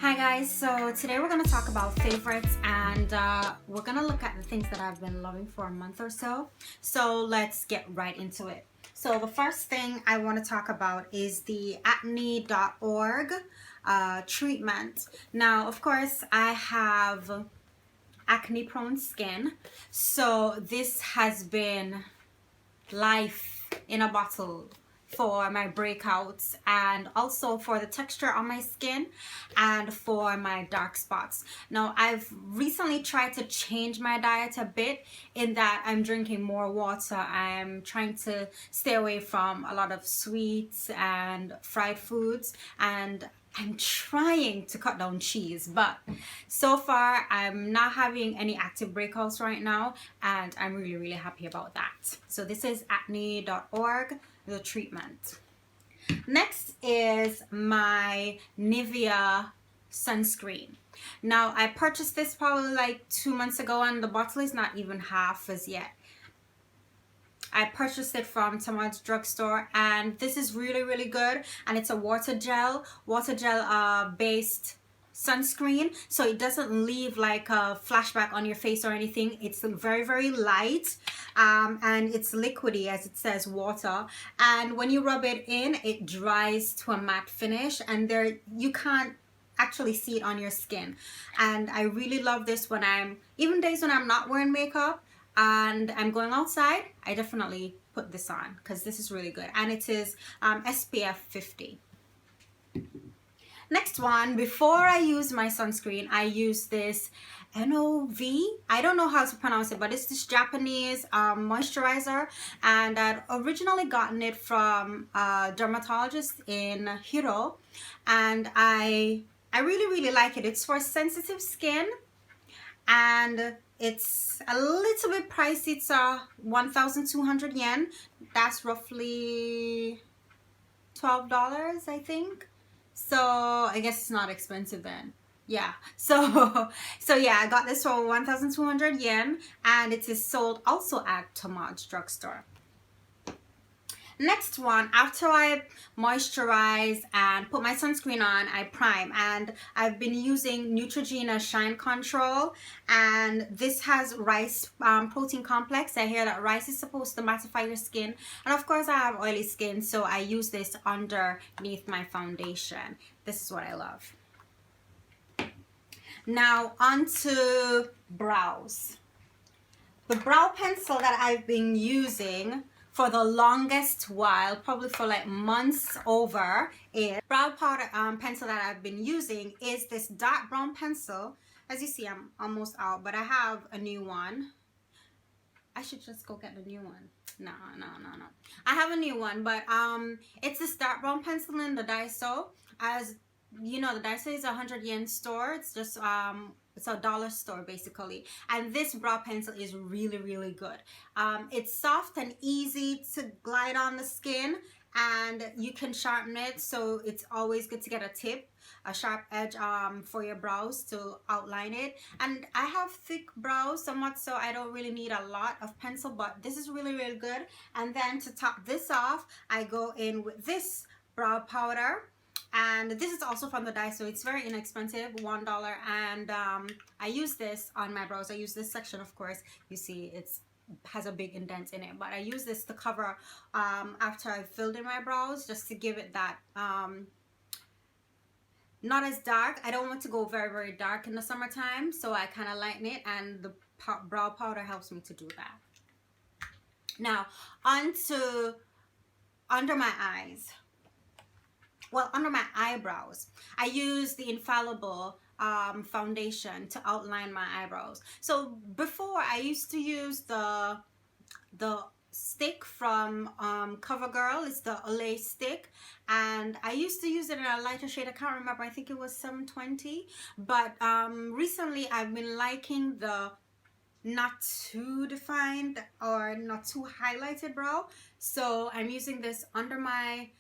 Hi guys, so today we're going to talk about favorites and we're going to look at the things that I've been loving for a month or so. So let's get right into it. So the first thing I want to talk about is the acne.org treatment. Now, of course, I have acne prone skin, so this has been life in a bottle for my breakouts and also for the texture on my skin and for my dark spots. Now, I've recently tried to change my diet a bit in that I'm drinking more water. I'm trying to stay away from a lot of sweets and fried foods, and I'm trying to cut down cheese, but so far I'm not having any active breakouts right now, and I'm really happy about that. So this is acne.org, the treatment. Next is my Nivea sunscreen. Now, I purchased this probably like 2 months ago, and the bottle is not even half as yet. I purchased it from Peta-Ann's drugstore, and this is really good, and it's a water gel based sunscreen, so it doesn't leave like a flashback on your face or anything. It's very light, and it's liquidy, as it says, water, and when you rub it in, it dries to a matte finish, and there you can't actually see it on your skin. And I really love this when even days when I'm not wearing makeup and I'm going outside, I definitely put this on because this is really good, and it is SPF 50. Next one, before I use my sunscreen, I use this NOV. I don't know how to pronounce it, but it's this Japanese moisturizer, and I'd originally gotten it from a dermatologist in Hiro, and I really like it. It's for sensitive skin, and it's a little bit pricey. It's 1,200 yen. That's roughly $12, I think. So I guess it's not expensive then. Yeah, so yeah, I got this for 1,200 yen, and it is sold also at Peta-Ann's drugstore. Next one, after I moisturize and put my sunscreen on, I prime, and I've been using Neutrogena Shine Control, and this has rice protein complex. I hear that rice is supposed to mattify your skin, and of course I have oily skin, so I use this underneath my foundation. This is what I love. Now onto brows. The brow pencil that I've been using for the longest while, probably for like months over, is brow powder pencil that I've been using is this dark brown pencil. As you see, I'm almost out, but I have a new one. I should just go get the new one. No. I have a new one, but it's this dark brown pencil in the Daiso. As you know, the Daiso is a 100 yen store. It's just it's a dollar store basically, and this brow pencil is really good. It's soft and easy to glide on the skin, and you can sharpen it, so it's always good to get a sharp edge for your brows to outline it. And I have thick brows somewhat, so I don't really need a lot of pencil, but this is really good. And then to top this off, I go in with this brow powder, and this is also from the Daiso. It's very inexpensive, $1, and I use this on my brows. I use this section, of course. You see it's has a big indent in it, but I use this to cover after I've filled in my brows, just to give it that not as dark. I don't want to go very dark in the summertime, so I kind of lighten it, and the brow powder helps me to do that. Now onto under my eyes. Well, under my eyebrows, I use the Infallible foundation to outline my eyebrows. So before, I used to use the stick from CoverGirl. It's the Olay stick, and I used to use it in a lighter shade. I can't remember, I think it was 720, but recently I've been liking the not too defined or not too highlighted brow, so I'm using this under my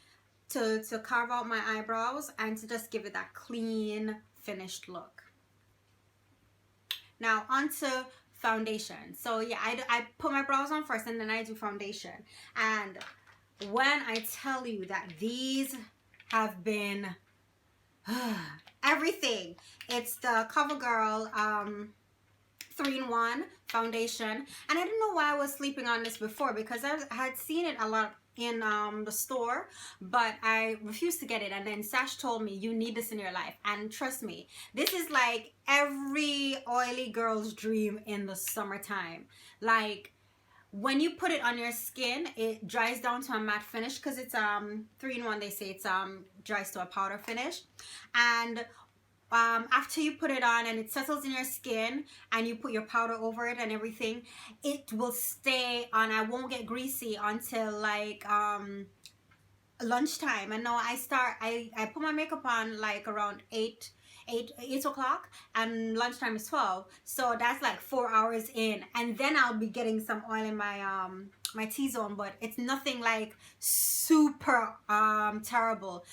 to carve out my eyebrows and to just give it that clean finished look. Now onto foundation. So yeah, I put my brows on first, and then I do foundation. And when I tell you that these have been everything. It's the CoverGirl 3-in-1 foundation, and I didn't know why I was sleeping on this before, because I had seen it a lot in the store, but I refused to get it. And then Sash told me, you need this in your life. And trust me, this is like every oily girl's dream in the summertime. Like, when you put it on your skin, it dries down to a matte finish, because it's 3-in-1. They say it's dries to a powder finish. And after you put it on and it settles in your skin and you put your powder over it and everything, it will stay on. I won't get greasy until like lunchtime. And now I put my makeup on like around 8 o'clock, and lunchtime is 12, so that's like 4 hours in, and then I'll be getting some oil in my my T-zone, but it's nothing like super terrible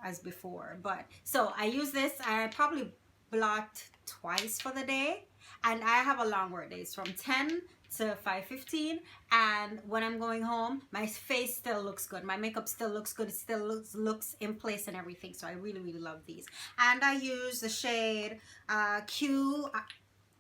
as before. But so I use this. I probably blot twice for the day, and I have a long work days from 10 to 5:15, and when I'm going home, my face still looks good, my makeup still looks good, it still looks in place and everything. So I really love these. And I use the shade Q,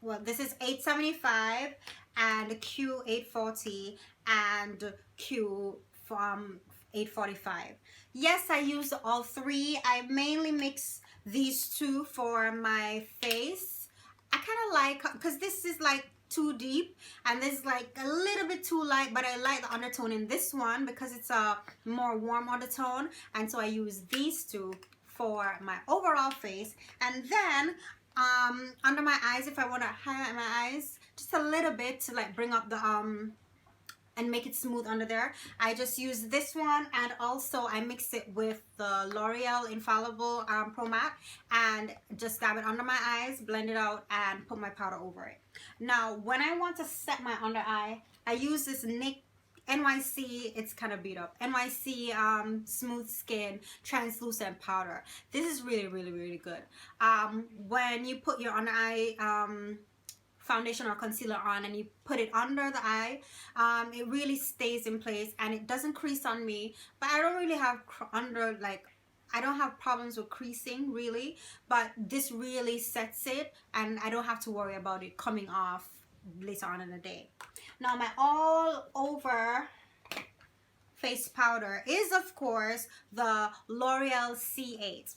well, this is 875, and Q 840, and Q from 845. Yes, I use all three. I mainly mix these two for my face. I kind of like, because this is like too deep and this is like a little bit too light, but I like the undertone in this one because it's a more warm undertone, and so I use these two for my overall face. And then under my eyes, if I want to highlight my eyes just a little bit to like bring up the and make it smooth under there, I just use this one, and also I mix it with the L'Oreal Infallible Pro Matte, and just dab it under my eyes, blend it out, and put my powder over it. Now when I want to set my under eye, I use this NYC, it's kind of beat up, NYC Smooth Skin Translucent Powder. This is really good. When you put your under eye foundation or concealer on and you put it under the eye, it really stays in place and it doesn't crease on me. But I don't really have I don't have problems with creasing really, but this really sets it and I don't have to worry about it coming off later on in the day. Now my all over face powder is of course the L'Oreal C8.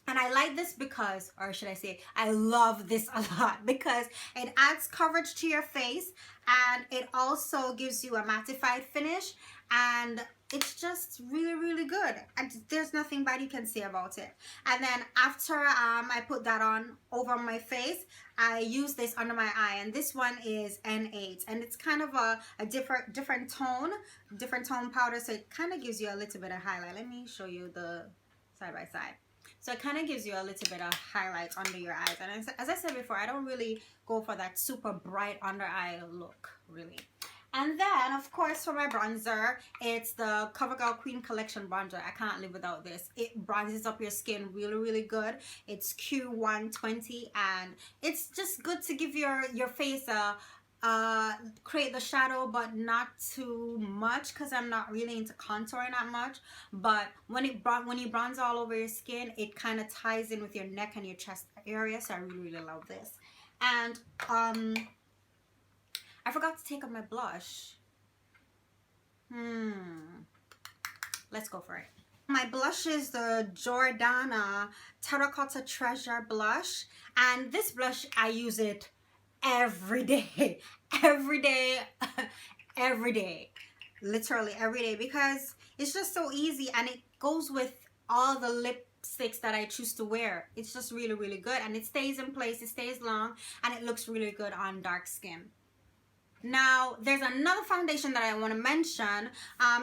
And I like this because, or should I say, I love this a lot because it adds coverage to your face and it also gives you a mattified finish, and it's just really good. And there's nothing bad you can say about it. And then after I put that on over my face, I use this under my eye, and this one is N8, and it's kind of a different tone powder, so it kind of gives you a little bit of highlight. Let me show you the side by side. So it kind of gives you a little bit of highlight under your eyes. And as I said before, I don't really go for that super bright under eye look, really. And then, of course, for my bronzer, it's the CoverGirl Queen Collection Bronzer. I can't live without this. It bronzes up your skin really good. It's Q120, and it's just good to give your face a create the shadow, but not too much, because I'm not really into contouring that much. But when you bronze all over your skin, it kind of ties in with your neck and your chest area, so I really love this. And I forgot to take off my blush. Let's go for it. My blush is the Jordana Terracotta Treasure blush, and this blush I use it every day literally every day, because it's just so easy and it goes with all the lipsticks that I choose to wear. It's just really good, and it stays in place, it stays long, and it looks really good on dark skin. Now there's another foundation that I want to mention.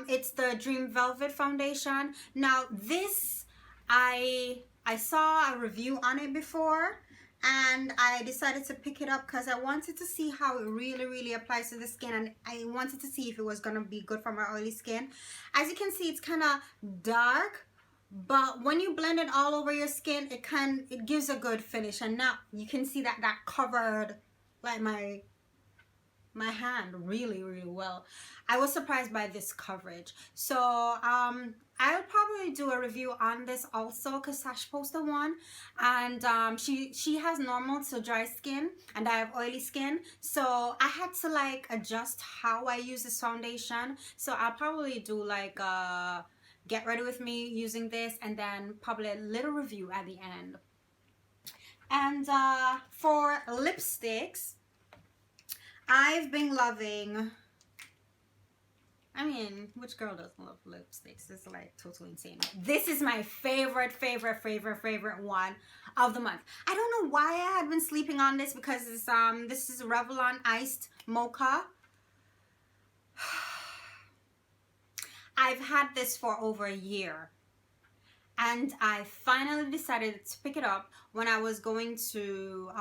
It's the Dream Velvet foundation. Now this I saw a review on it before, and I decided to pick it up because I wanted to see how it really applies to the skin, and I wanted to see if it was gonna be good for my oily skin. As you can see, it's kind of dark, but when you blend it all over your skin, it gives a good finish. And now you can see that covered like my my hand really well. I was surprised by this coverage. So I'll probably do a review on this also, because Sash posted one, and she has normal to dry skin and I have oily skin, so I had to like adjust how I use this foundation. So I'll probably do like get ready with me using this, and then probably a little review at the end. And for lipsticks, I've been loving, I mean, which girl doesn't love lipsticks? It's like totally insane. This is my favorite one of the month. I don't know why I had been sleeping on this, because it's this is Revlon Iced Mocha. I've had this for over a year, and I finally decided to pick it up when I was going to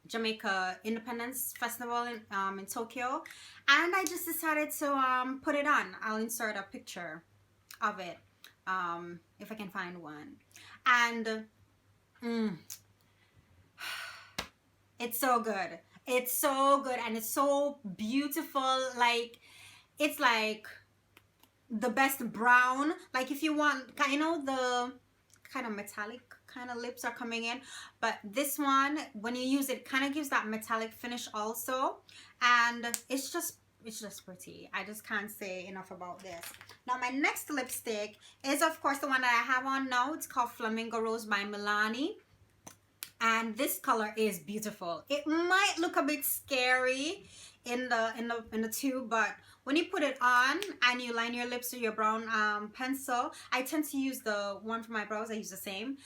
Jamaica Independence Festival in Tokyo, and I just decided to put it on. I'll insert a picture of it if I can find one. And it's so good. It's so good, and it's so beautiful. Like, it's like the best brown. Like, if you want, you know, the kind of metallic kind of lips are coming in, but this one, when you use it, kind of gives that metallic finish also, and it's just pretty. I just can't say enough about this. Now my next lipstick is of course the one that I have on now. It's called Flamingo Rose by Milani, and this color is beautiful. It might look a bit scary in the tube, but when you put it on and you line your lips with your brown pencil, I tend to use the one for my brows. I use the same.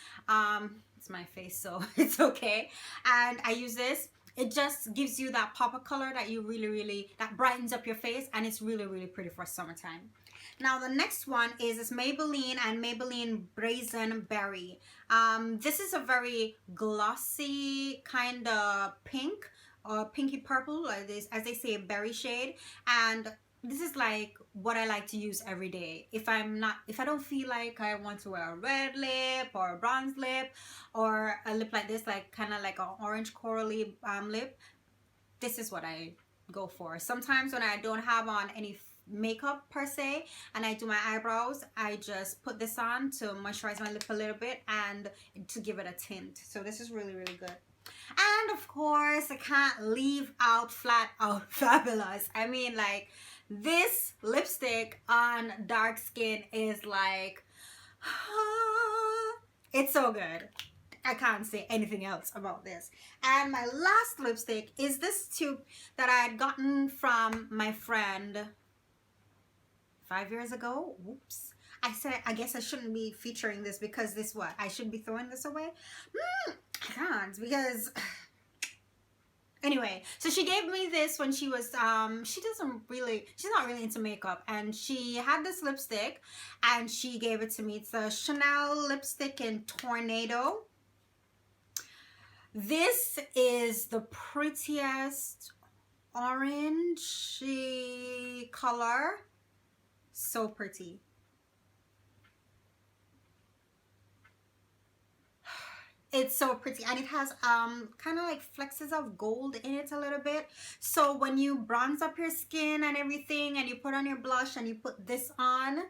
It's my face, so it's okay. And I use this. It just gives you that pop of color that you really, that brightens up your face, and it's really pretty for summertime. Now the next one is this Maybelline and Maybelline Brazen Berry. This is a very glossy kind of pink or pinky purple, like this, as they say, berry shade, and this is like what I like to use every day. If I don't feel like I want to wear a red lip or a bronze lip or a lip like this, like kind of like an orange corally lip, this is what I go for. Sometimes when I don't have on any makeup per se and I do my eyebrows, I just put this on to moisturize my lip a little bit and to give it a tint. So this is really good. And of course, I can't leave out Flat Out Fabulous. I mean, like, this lipstick on dark skin is like, it's so good. I can't say anything else about this. And my last lipstick is this tube that I had gotten from my friend 5 years ago. Whoops. I guess I shouldn't be featuring this, because this, what? I should be throwing this away? I can't, because anyway, so she gave me this when she was she's not really into makeup, and she had this lipstick and she gave it to me. It's a Chanel lipstick in Tornado. This is the prettiest orangey color. So pretty. It's so pretty, and it has kind of like flexes of gold in it a little bit. So when you bronze up your skin and everything, and you put on your blush and you put this on,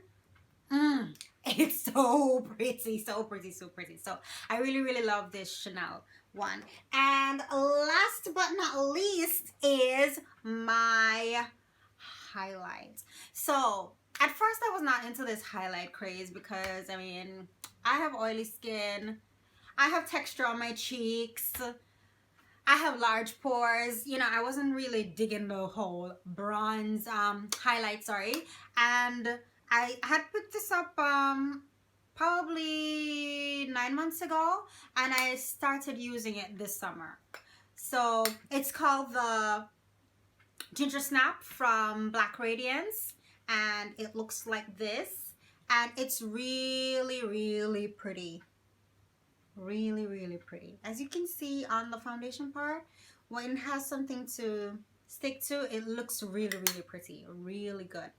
it's so pretty. So I really love this Chanel one. And last but not least is my highlight. So at first I was not into this highlight craze, because I mean, I have oily skin, I have texture on my cheeks, I have large pores, you know, I wasn't really digging the whole bronze highlight, sorry. And I had picked this up probably 9 months ago, and I started using it this summer. So it's called the Ginger Snap from Black Radiance, and it looks like this, and it's really pretty. Really pretty. As you can see on the foundation part, when it has something to stick to, it looks really pretty, really good.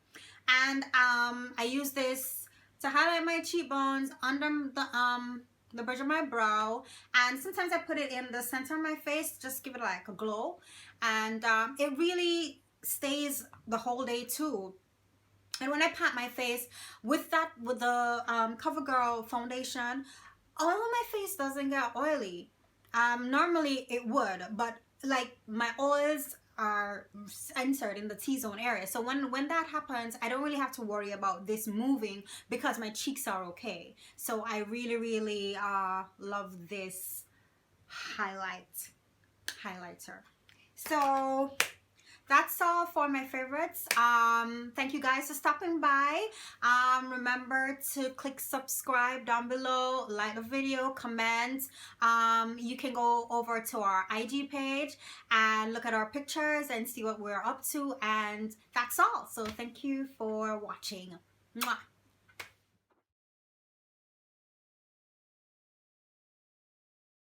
And I use this to highlight my cheekbones, under the bridge of my brow, and sometimes I put it in the center of my face, just give it like a glow. and it really stays the whole day too. And when I pat my face with the CoverGirl foundation, all of my face doesn't get oily. Normally it would, but like my oils are centered in the T-zone area. So when that happens, I don't really have to worry about this moving because my cheeks are okay. So I really love this highlighter. So that's all for my favorites. Thank you guys for stopping by. Remember to click subscribe down below, like the video, comment. You can go over to our IG page and look at our pictures and see what we're up to, and that's all. So thank you for watching. Mwah.